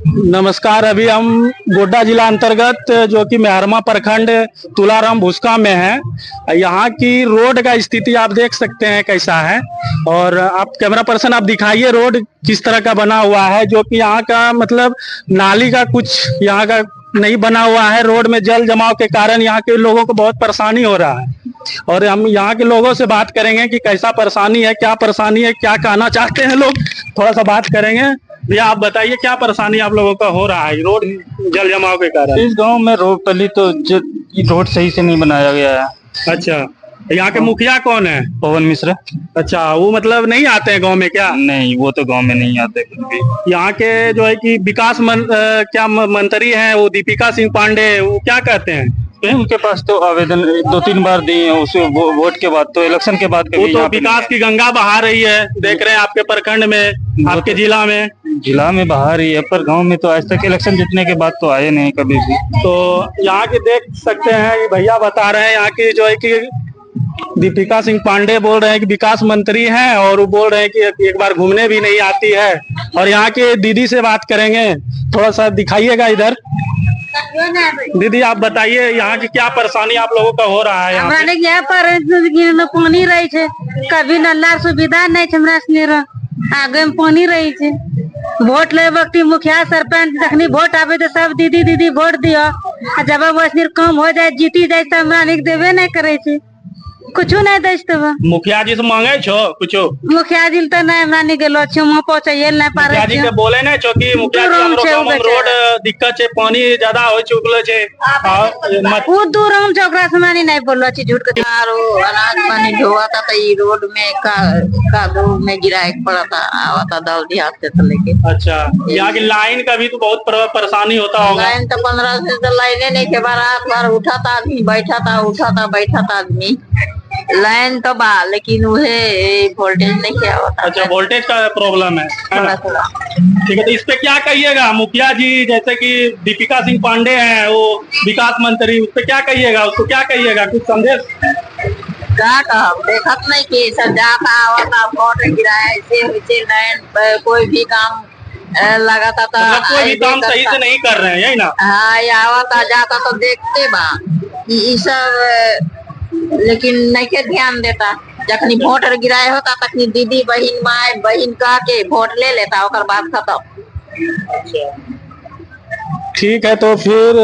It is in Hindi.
नमस्कार। अभी हम गोड्डा जिला अंतर्गत जो कि मेहरमा प्रखंड तुलाराम भुसका में है। यहाँ की रोड का स्थिति आप देख सकते हैं कैसा है। और आप कैमरा पर्सन आप दिखाइए रोड किस तरह का बना हुआ है। जो कि यहाँ का मतलब नाली का कुछ यहाँ का नहीं बना हुआ है। रोड में जल जमाव के कारण यहाँ के लोगों को बहुत परेशानी हो रहा है। और हम यहाँ के लोगों से बात करेंगे कि कैसा परेशानी है, क्या परेशानी है, क्या कहना चाहते हैं लोग, थोड़ा सा बात करेंगे। भैया आप बताइए क्या परेशानी आप लोगों का हो रहा है रोड जल जमाव के कारण? इस गांव में रोड पहले तो रोड सही से नहीं बनाया गया है। अच्छा, यहाँ के मुखिया कौन है? पवन मिश्रा। अच्छा, वो मतलब नहीं आते हैं गांव में क्या? नहीं, वो तो गांव में नहीं आते कुछ भी। यहाँ के जो है कि क्या मंत्री हैं वो दीपिका सिंह पांडे, वो क्या कहते हैं? उनके पास तो आवेदन 2-3 बार दिए हैं। उसे वोट के बाद तो इलेक्शन के बाद वो तो विकास की गंगा बहा रही है, देख रहे हैं आपके प्रखंड में, आपके जिला में बहा रही है, पर गांव में तो आज तक इलेक्शन जीतने के बाद तो आए नहीं कभी भी। तो यहाँ के देख सकते हैं ये भैया बता रहे हैं, यहाँ की जो है कि दीपिका सिंह पांडे बोल रहे हैं कि विकास मंत्री हैं, और वो बोल रहे हैं कि एक बार घूमने भी नहीं आती है। और यहाँ के दीदी से बात करेंगे, थोड़ा सा दिखाइएगा इधर। दीदी आप बताइए यहाँ की क्या परेशानी आप लोगों का हो रहा है? यहाँ पर पानी रही है, कभी नल्ला सुविधा नहीं है, आगे में पानी रही है। वोट ले वक्त मुखिया सरपंच जखनी वोट आवे तो सब दीदी दीदी वोट दियो, जब वैसे कम हो जाए जीती जाए तो हमरा देवे नहीं करे छे, कुछ नहीं दे। मुखिया जी से मांगे छो कुछ? मुखिया जी तो नहीं हमरा गेलो छे, वहां पहुंचे नहीं पारे। मुखिया जी के बोले नहीं छो कि मुखिया जी हमरो गांव में रोड दिक्कत छे, पानी ज्यादा होय चुकलो छे, वो दूर हम चौकरा से मानी नहीं बोलो छे झूठ के। अनाज पानी ढोवाता था, ये रोड में कादो में गिरा पड़ा था, आवता दल हाथ से तो लेके। अच्छा, यहाँ की लाइन का भी तो बहुत परेशानी होता होगा। लाइन तो 15 से तो लाइने नहीं थे, बार उठा था आदमी, बैठा था, उठा था, बैठा था आदमी। लाइन तो बा लेकिन वह वोल्टेज नहीं किया होता। अच्छा, वोल्टेज का प्रॉब्लम है। ठीक है, तो इस पे क्या कहिएगा? मुखिया जी जैसे कि दीपिका सिंह पांडे हैं, वो विकास मंत्री, उस पे क्या कहिएगा? उसको क्या कहिएगा? कुछ संदेश क्या कहा? देखत नहीं कि सब जाता आवता वोट गिराया, ऐसे लाइन कोई भी काम लगाता था, मतलब कोई भी काम सही से नहीं कर रहे हैं, यही ना? हाँ, ये आवता जाता तो देखते बा ये सब, लेकिन नहीं के ध्यान देता। जखनी वोट गिराए होता तखनी दीदी बहन माए बहन कह के वोट ले लेता, ओकर बाद खत्म। ठीक है, तो फिर